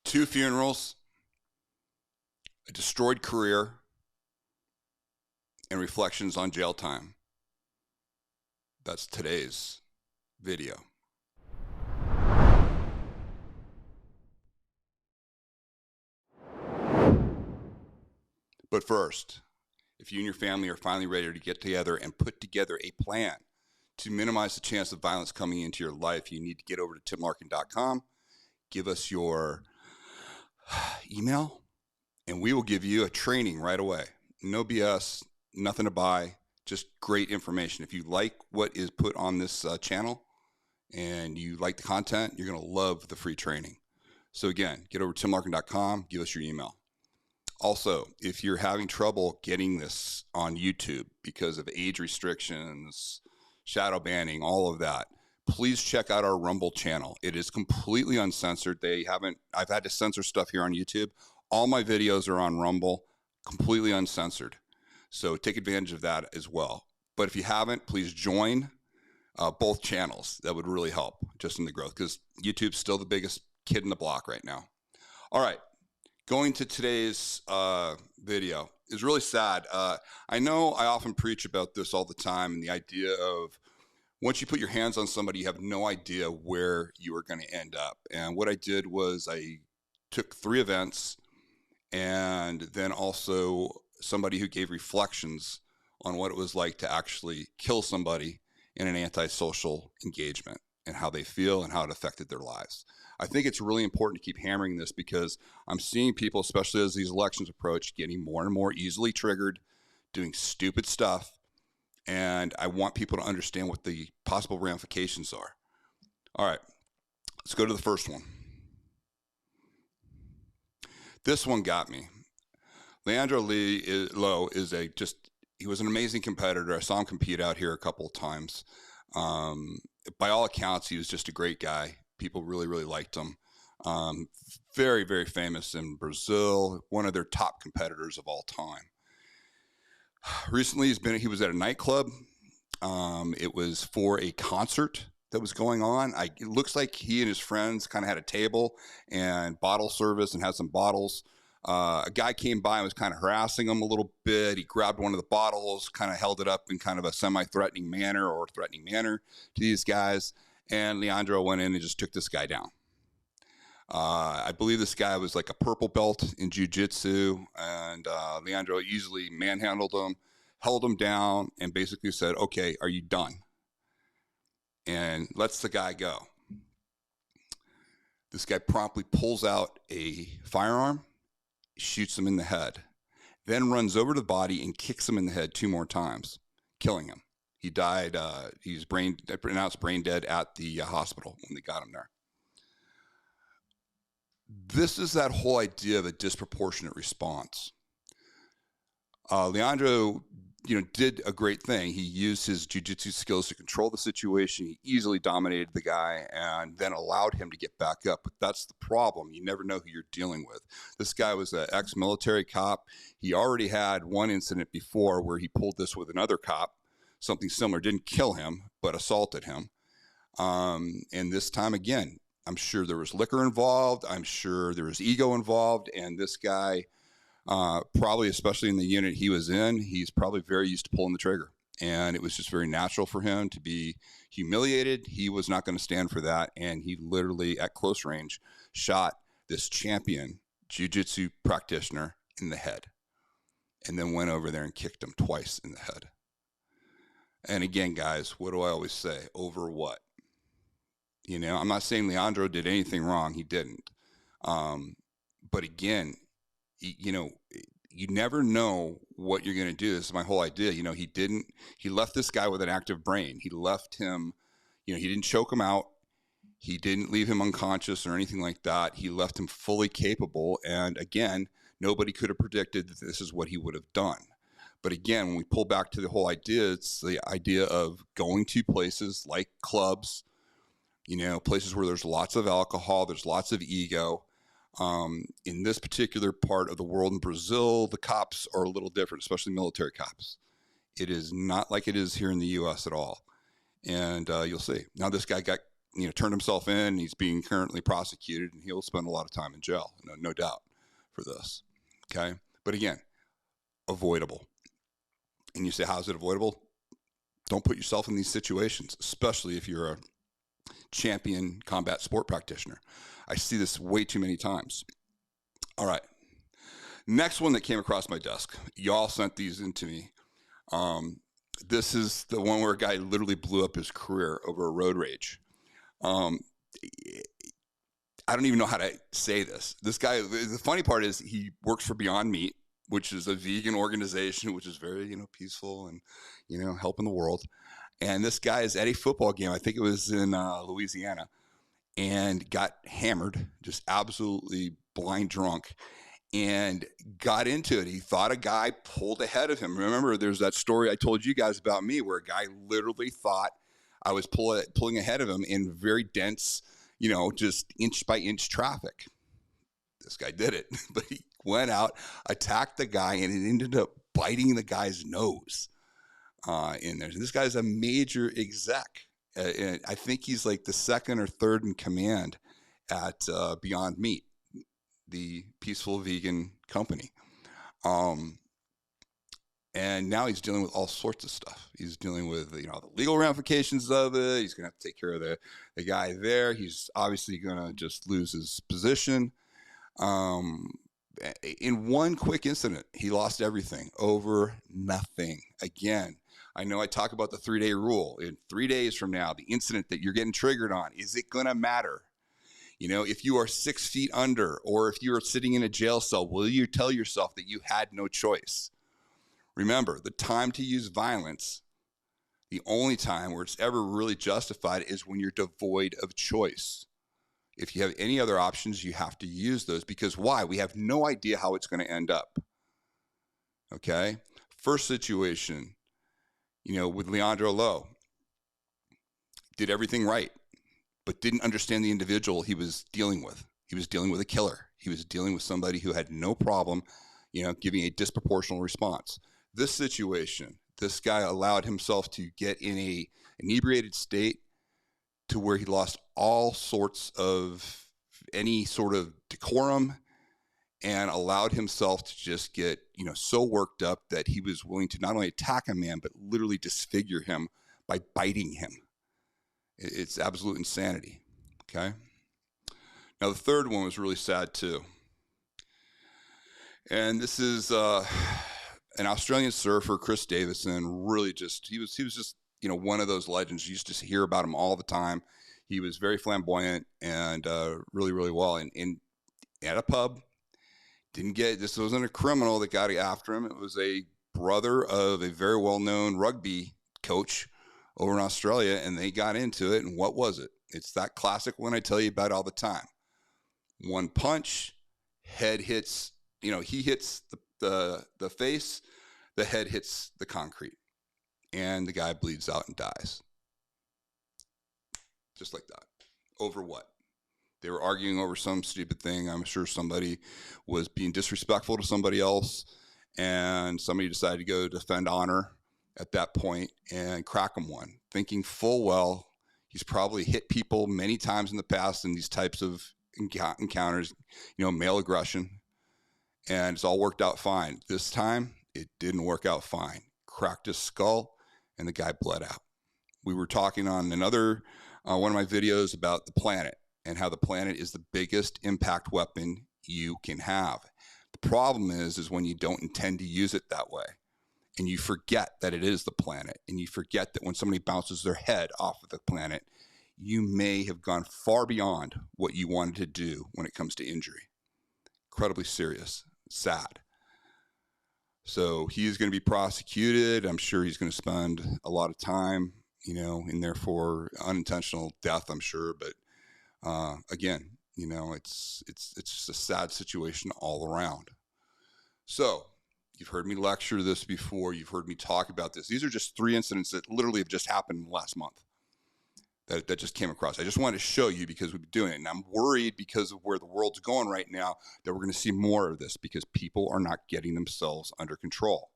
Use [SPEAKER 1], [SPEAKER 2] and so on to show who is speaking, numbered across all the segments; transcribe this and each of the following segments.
[SPEAKER 1] 2 funerals, a destroyed career, and reflections on jail time. That's today's video. But first, if you and your family are finally ready to get together and put together a plan to minimize the chance of violence coming into your life, you need to get over to timlarkin.com, give us your email, and we will give you a training right away. No BS, nothing to buy, just great information. If you like what is put on this channel and you like the content, you're going to love the free training. So again, get over to timlarkin.com, give us your email. Also, if you're having trouble getting this on YouTube because of age restrictions, shadow banning, all of that, please check out our Rumble channel. It is completely uncensored. I've had to censor stuff here on YouTube. All my videos are on Rumble, completely uncensored. So take advantage of that as well. But if you haven't, please join both channels. That would really help just in the growth, because YouTube's still the biggest kid in the block right now. All right. Going to today's video is really sad. I know I often preach about this all the time, and the idea of once you put your hands on somebody, you have no idea where you are going to end up. And what I did was I took 3 events and then also somebody who gave reflections on what it was like to actually kill somebody in an antisocial engagement and how they feel and how it affected their lives. I think it's really important to keep hammering this because I'm seeing people, especially as these elections approach, getting more and more easily triggered, doing stupid stuff. And I want people to understand what the possible ramifications are. All right, let's go to the first one. This one got me. Leandro Lowe is he was an amazing competitor. I saw him compete out here a couple of times. By all accounts, he was just a great guy. People really, really liked him. Very, very famous in Brazil, one of their top competitors of all time. Recently, he was at a nightclub. It was for a concert that was going on. It looks like he and his friends kind of had a table and bottle service and had some bottles. A guy came by and was kind of harassing him a little bit. He grabbed one of the bottles, kind of held it up in kind of a semi-threatening manner or threatening manner to these guys. And Leandro went in and just took this guy down. I believe this guy was like a purple belt in jiu-jitsu, and Leandro easily manhandled him, held him down, and basically said, "Okay, are you done?" And lets the guy go. This guy promptly pulls out a firearm, shoots him in the head, then runs over to the body and kicks him in the head 2 more times, killing him. He died. He's pronounced brain dead at the hospital when they got him there. This is that whole idea of a disproportionate response. Leandro, did a great thing. He used his jiu-jitsu skills to control the situation. He easily dominated the guy and then allowed him to get back up. But that's the problem. You never know who you're dealing with. This guy was an ex-military cop. He already had one incident before where he pulled this with another cop. Something similar. Didn't kill him, but assaulted him. And this time again, I'm sure there was liquor involved. I'm sure there was ego involved. And this guy, probably especially in the unit he was in, he's probably very used to pulling the trigger. And it was just very natural for him to be humiliated. He was not going to stand for that. And he literally, at close range, shot this champion jiu-jitsu practitioner in the head. And then went over there and kicked him twice in the head. And again, guys, what do I always say? Over what? I'm not saying Leandro did anything wrong. He didn't. But again, you never know what you're going to do. This is my whole idea. He left this guy with an active brain. He left him, he didn't choke him out. He didn't leave him unconscious or anything like that. He left him fully capable. And again, nobody could have predicted that this is what he would have done. But again, when we pull back to the whole idea, it's the idea of going to places like clubs, places where there's lots of alcohol, there's lots of ego. In this particular part of the world in Brazil, the cops are a little different, especially military cops. It is not like it is here in the U.S. at all. And you'll see. Now this guy got turned himself in. He's being currently prosecuted, and he'll spend a lot of time in jail, no doubt, for this. Okay, but again, avoidable. And you say, how is it avoidable? Don't put yourself in these situations, especially if you're a champion combat sport practitioner. I see this way too many times. All right. Next one that came across my desk. Y'all sent these in to me. This is the one where a guy literally blew up his career over a road rage. I don't even know how to say this. This guy, the funny part is he works for Beyond Meat, which is a vegan organization, which is very, peaceful and, helping the world. And this guy is at a football game. I think it was in Louisiana, and got hammered, just absolutely blind drunk, and got into it. He thought a guy pulled ahead of him. Remember, there's that story I told you guys about me where a guy literally thought I was pulling ahead of him in very dense, just inch by inch traffic. This guy did it, but he went out, attacked the guy, and it ended up biting the guy's nose in there. This guy's a major exec. And I think he's like the second or third in command at Beyond Meat, the peaceful vegan company. And now he's dealing with all sorts of stuff. He's dealing with, the legal ramifications of it. He's going to have to take care of the guy there. He's obviously going to just lose his position. In one quick incident, he lost everything over nothing. Again, I know I talk about the 3-day rule. In 3 days from now, the incident that you're getting triggered on, is it going to matter? If you are 6 feet under, or if you're sitting in a jail cell, will you tell yourself that you had no choice? Remember, the time to use violence, the only time where it's ever really justified is when you're devoid of choice. If you have any other options, you have to use those, because why? We have no idea how it's going to end up. Okay? First situation, with Leandro Lowe, did everything right, but didn't understand the individual he was dealing with. He was dealing with a killer. He was dealing with somebody who had no problem, giving a disproportional response. This situation, this guy allowed himself to get in a inebriated state to where he lost all sorts of any sort of decorum, and allowed himself to just get, so worked up that he was willing to not only attack a man, but literally disfigure him by biting him. It's absolute insanity. Okay. Now, the third one was really sad too. And this is an Australian surfer, Chris Davison. Really just, he was just, one of those legends. You used to hear about him all the time. He was very flamboyant and really, really well. And at a pub, this wasn't a criminal that got after him. It was a brother of a very well-known rugby coach over in Australia, and they got into it. And what was it? It's that classic one I tell you about all the time. One punch, head hits, he hits the face, the head hits the concrete, and the guy bleeds out and dies. Just like that. Over what? They were arguing over some stupid thing. I'm sure somebody was being disrespectful to somebody else, and somebody decided to go defend honor at that point and crack him one, thinking full well he's probably hit people many times in the past in these types of encounters, male aggression, and it's all worked out fine. This time, it didn't work out fine. Cracked his skull, and the guy bled out. We were talking on another one of my videos about the planet, and how the planet is the biggest impact weapon you can have. The problem is when you don't intend to use it that way, and you forget that it is the planet, and you forget that when somebody bounces their head off of the planet, you may have gone far beyond what you wanted to do when it comes to injury. Incredibly serious, sad. So he's going to be prosecuted. I'm sure he's going to spend a lot of time, in there for unintentional death, I'm sure, but again, it's just a sad situation all around. So you've heard me lecture this before. You've heard me talk about this. These are just 3 incidents that literally have just happened in the last month that just came across. I just wanted to show you because we've been doing it. And I'm worried because of where the world's going right now that we're going to see more of this because people are not getting themselves under control.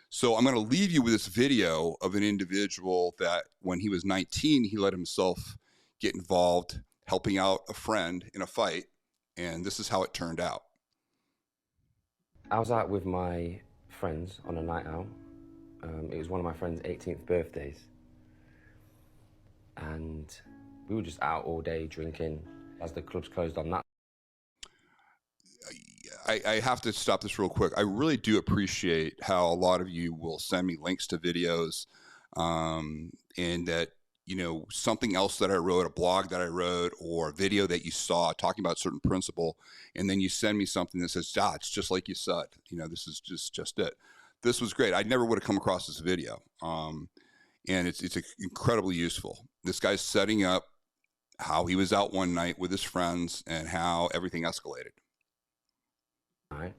[SPEAKER 1] So I'm going to leave you with this video of an individual that when he was 19, he let himself get involved, helping out a friend in a fight, and this is how it turned out.
[SPEAKER 2] I was out with my friends on a night out. It was one of my friend's 18th birthdays. And we were just out all day drinking as the clubs closed on that.
[SPEAKER 1] I have to stop this real quick. I really do appreciate how a lot of you will send me links to videos, and that, you know, something else that I wrote, a blog that I wrote, or a video that you saw talking about a certain principle, and then you send me something that says, it's just like you said. You know, this is just it. This was great. I never would have come across this video, and it's incredibly useful. This guy's setting up how he was out one night with his friends and how everything escalated.
[SPEAKER 2] I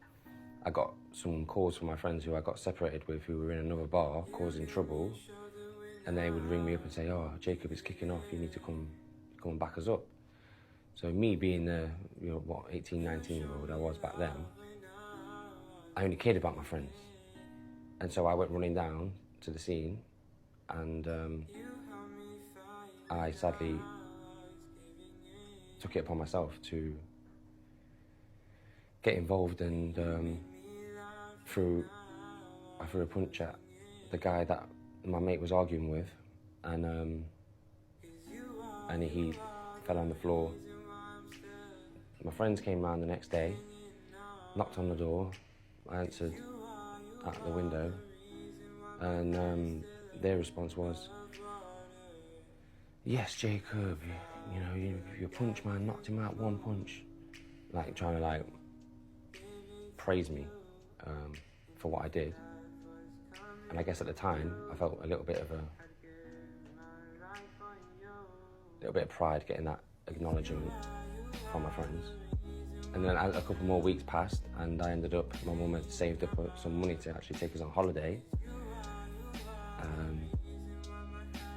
[SPEAKER 2] got some calls from my friends who I got separated with, who were in another bar causing trouble, and they would ring me up and say, "Oh, Jacob, it's kicking off, you need to come and back us up." So me being the, 18, 19-year-old I was back then, I only cared about my friends. And so I went running down to the scene, and I sadly took it upon myself to get involved, and I threw a punch at the guy that my mate was arguing with, and he fell on the floor. My friends came round the next day, knocked on the door. I answered at the window, and their response was, "Yes, Jacob, your punch man knocked him out one punch," like trying to praise me for what I did. And I guess at the time I felt a little bit of pride getting that acknowledgement from my friends. And then a couple more weeks passed, and I ended up, my mum had saved up some money to actually take us on holiday.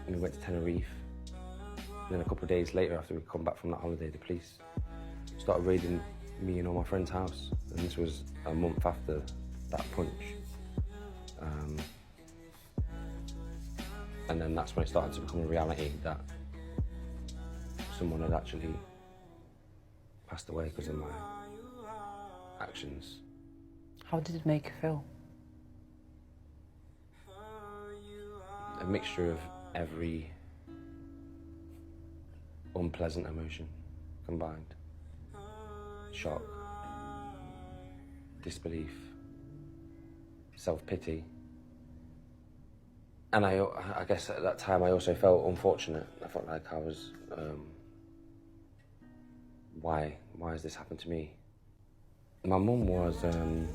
[SPEAKER 2] And we went to Tenerife. And then a couple of days later, after we come back from that holiday, the police started raiding me and all my friends' house. And this was a month after that punch. And then that's when it started to become a reality that someone had actually passed away because of my actions.
[SPEAKER 3] How did it make you feel?
[SPEAKER 2] A mixture of every unpleasant emotion combined. Shock, disbelief, self-pity. And I guess at that time I also felt unfortunate. I felt like I was, why has this happened to me? My mum was, the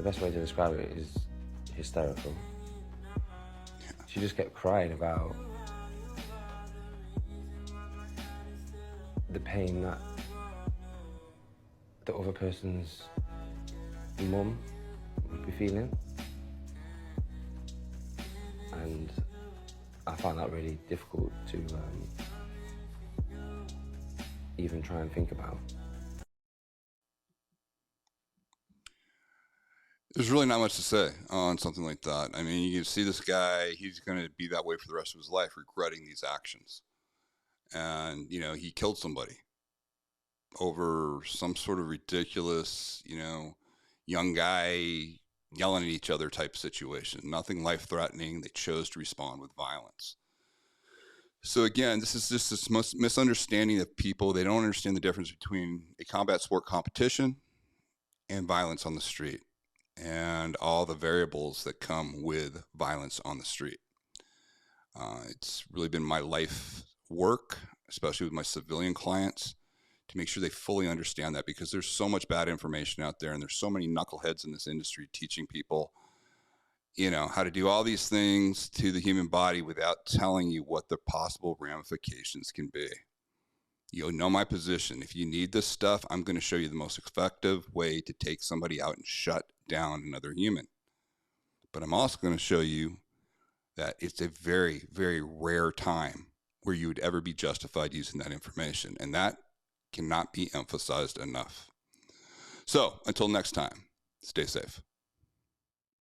[SPEAKER 2] best way to describe it is hysterical. She just kept crying about the pain that the other person's mum would be feeling. And I found that really difficult to even try and think about.
[SPEAKER 1] There's really not much to say on something like that. I mean, you can see this guy, he's going to be that way for the rest of his life, regretting these actions. And, he killed somebody over some sort of ridiculous, young guy yelling at each other type situation. Nothing life-threatening. They chose to respond with violence. So again, this is just this misunderstanding of people. They don't understand the difference between a combat sport competition and violence on the street, and all the variables that come with violence on the street. It's really been my life work, especially with my civilian clients, to make sure they fully understand that, because there's so much bad information out there, and there's so many knuckleheads in this industry teaching people, how to do all these things to the human body without telling you what the possible ramifications can be. You'll know my position. If you need this stuff, I'm going to show you the most effective way to take somebody out and shut down another human. But I'm also going to show you that it's a very, very rare time where you would ever be justified using that information. And that cannot be emphasized enough. So until next time, stay safe.